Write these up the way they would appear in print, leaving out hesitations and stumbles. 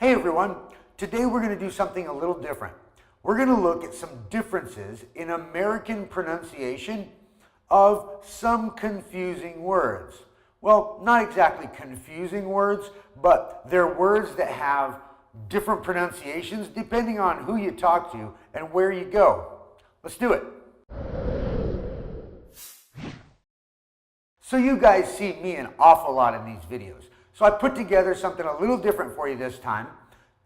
Hey everyone, today we're going to do something a little different. We're going to look at some differences in American pronunciation of some confusing words. Well, not exactly confusing words, but they're words that have different pronunciations depending on who you talk to and where you go. Let's do it. So you guys see me an awful lot in these videos. So I put together something a little different for you this time.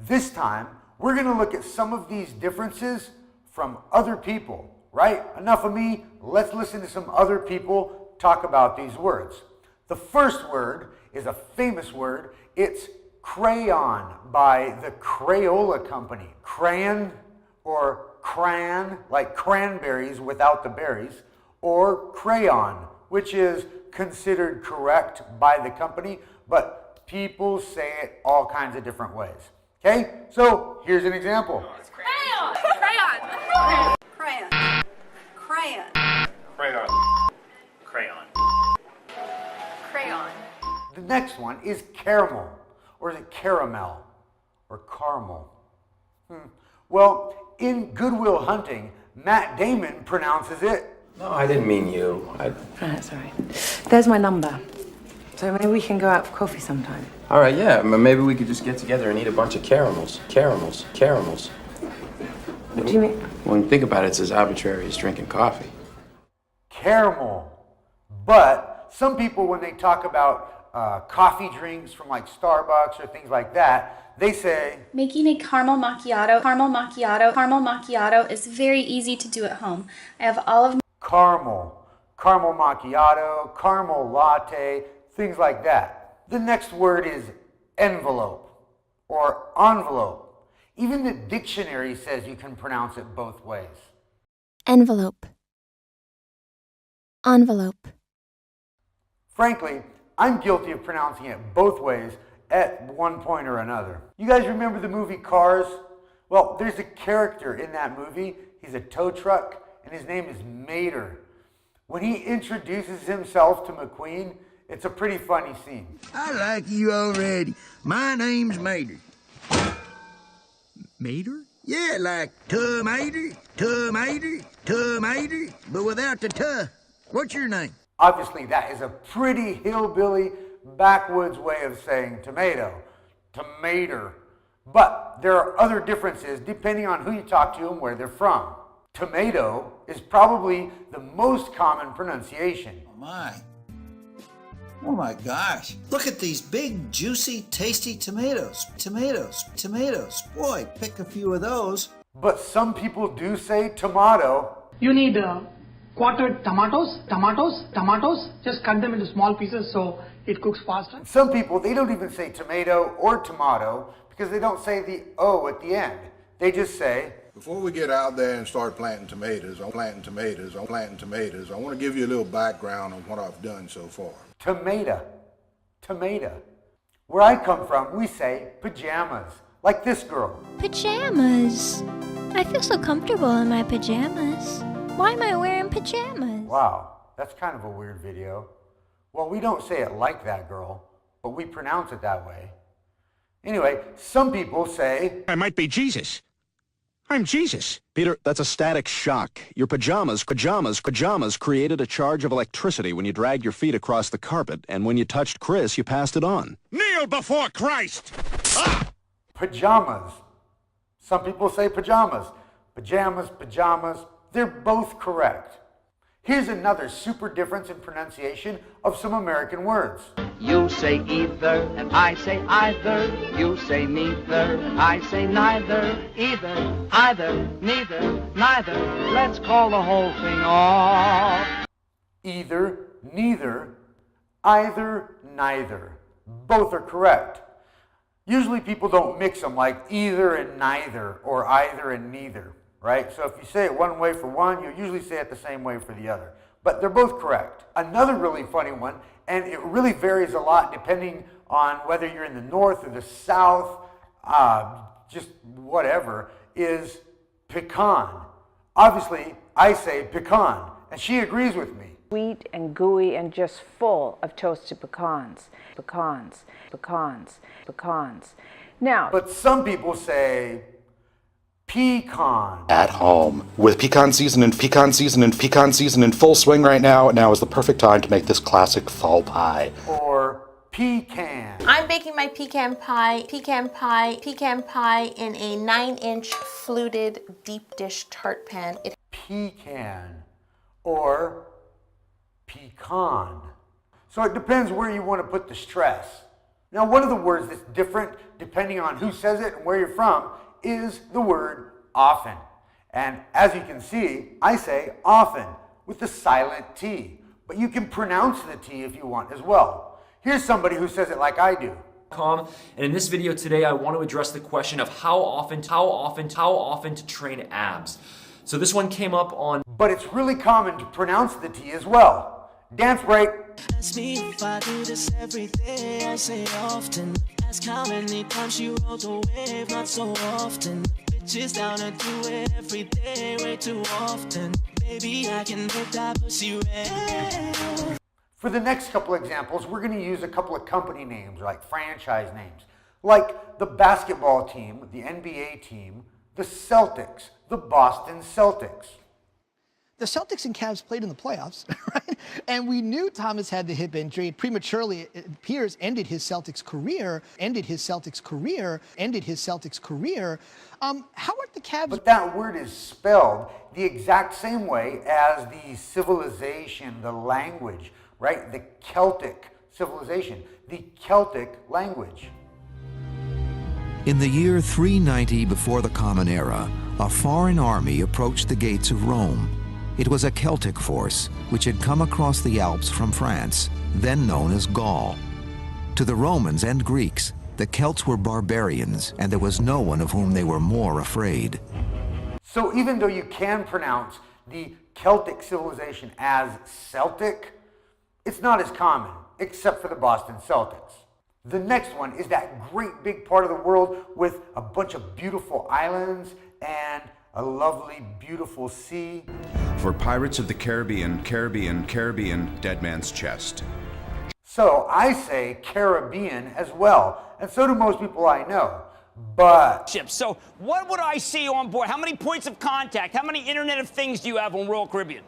This time, we're going to look at some of these differences from other people, right? Enough of me, let's listen to some other people talk about these words. The first word is a famous word. It's crayon by the Crayola company. Crayon or crayon, like cranberries without the berries, or crayon, which is considered correct by the company, but people say it all kinds of different ways. Okay, so here's an example. Crayon! Crayon! Crayon! Crayon! Crayon. Crayon. Crayon. The next one is caramel, or is it caramel, or caramel? Well, in Good Will Hunting, Matt Damon pronounces it. No, I didn't mean you. That's all right. There's my number. So maybe we can go out for coffee sometime. All right, yeah. Maybe we could just get together and eat a bunch of caramels. Caramels. Caramels. What do you mean? When you think about it, it's as arbitrary as drinking coffee. Caramel. But some people, when they talk about coffee drinks from like Starbucks or things like that, they say, making a caramel macchiato is very easy to do at home. I have all of caramel macchiato, caramel latte, things like that. The next word is envelope or envelope. Even the dictionary says you can pronounce it both ways. Envelope. Envelope. Frankly, I'm guilty of pronouncing it both ways at one point or another. You guys remember the movie Cars? Well, there's a character in that movie. He's a tow truck, and his name is Mater. When he introduces himself to McQueen, it's a pretty funny scene. I like you already. My name's Mater. Mater? Yeah, like tomato, but without the tuh. What's your name? Obviously, that is a pretty hillbilly, backwoods way of saying tomato. Tomater. But there are other differences depending on who you talk to and where they're from. Tomato is probably the most common pronunciation. Oh my gosh. Look at these big, juicy, tasty tomatoes. Tomatoes. Boy, pick a few of those. But some people do say tomato. You need quartered tomatoes. Just cut them into small pieces so it cooks faster. Some people, they don't even say tomato or tomato because they don't say the O at the end. They just say, before we get out there and start planting tomatoes, I want to give you a little background on what I've done so far. Tomato. Where I come from, we say pajamas, like this girl. Pajamas. I feel so comfortable in my pajamas. Why am I wearing pajamas? Wow, that's kind of a weird video. Well, we don't say it like that girl, but we pronounce it that way. Anyway, some people say, I might be Jesus. I'm Jesus. Peter, that's a static shock. Your pajamas created a charge of electricity when you dragged your feet across the carpet, and when you touched Chris, you passed it on. Kneel before Christ! Ah! Pajamas. Some people say pajamas. Pajamas. They're both correct. Here's another super difference in pronunciation of some American words. You say either, and I say either. You say neither, and I say neither. Either, neither. Let's call the whole thing off. Either, neither, either, neither. Both are correct. Usually people don't mix them like either and neither or either and neither, right? So if you say it one way for one, you'll usually say it the same way for the other. But they're both correct. Another really funny one, and it really varies a lot depending on whether you're in the north or the south, just whatever, is pecan. Obviously, I say pecan, and she agrees with me. Sweet and gooey and just full of toasted pecans. Now, but some people say pecan. At home. With pecan season in full swing right now, now is the perfect time to make this classic fall pie. Or pecan. I'm baking my pecan pie in a 9-inch fluted deep dish tart pan. Pecan or pecan. So it depends where you want to put the stress. Now, one of the words that's different depending on who says it and where you're from is the word often. And as you can see, I say often with the silent T, but you can pronounce the T if you want as well. Here's somebody who says it like I do. And in this video today, I want to address the question of how often to train abs. So this one came up on... But it's really common to pronounce the T as well. Dance break. Ask me if I do this every day, I say often. Ask how many times she rode the wave, not so often. Bitches down to do it every day, way too often. Baby, I can make that pussy red. For the next couple examples, we're going to use a couple of company names, like franchise names, like the basketball team, the NBA team, the Celtics, the Boston Celtics. The Celtics and Cavs played in the playoffs, right? And we knew Thomas had the hip injury. Prematurely, it appears, ended his Celtics career. How are the Cavs? But that word is spelled the exact same way as the civilization, the language, right? The Celtic civilization, the Celtic language. In the year 390 before the Common Era, a foreign army approached the gates of Rome. It was a Celtic force which had come across the Alps from France, then known as Gaul. To the Romans and Greeks, the Celts were barbarians, and there was no one of whom they were more afraid. So even though you can pronounce the Celtic civilization as Celtic, it's not as common, except for the Boston Celtics. The next one is that great big part of the world with a bunch of beautiful islands and a lovely, beautiful sea. For Pirates of the Caribbean, Dead Man's Chest. So I say Caribbean as well, and so do most people I know, but... So what would I see on board? How many points of contact? How many Internet of Things do you have on Royal Caribbean?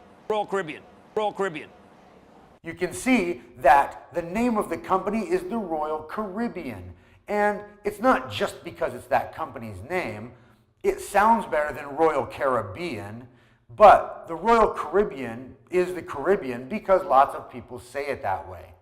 You can see that the name of the company is the Royal Caribbean, and it's not just because it's that company's name. It sounds better than Royal Caribbean, but the Royal Caribbean is the Caribbean because lots of people say it that way.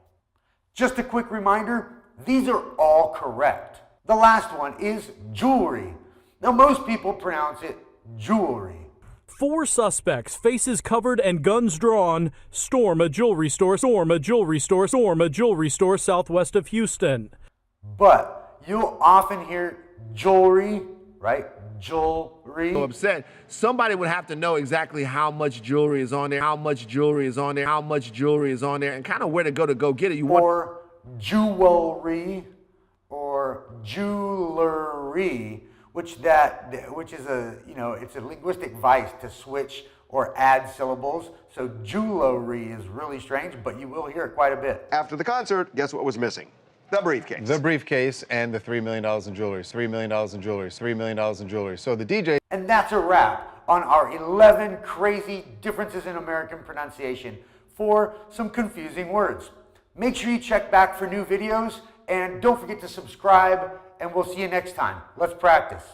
Just a quick reminder, these are all correct. The last one is jewelry. Now most people pronounce it jewelry. 4 suspects, faces covered and guns drawn, storm a jewelry store southwest of Houston. But you'll often hear jewelry, right? Jewelry. So upset. Somebody would have to know exactly how much jewelry is on there, and kind of where to go get it. Or jewelry or jewelry, which is a, it's a linguistic vice to switch or add syllables. So jewelry is really strange, but you will hear it quite a bit. After the concert, guess what was missing? The briefcase. The briefcase and the $3 million in jewelry. $3 million in jewelry. $3 million in jewelry. So the DJ... And that's a wrap on our 11 crazy differences in American pronunciation for some confusing words. Make sure you check back for new videos, and don't forget to subscribe, and we'll see you next time. Let's practice.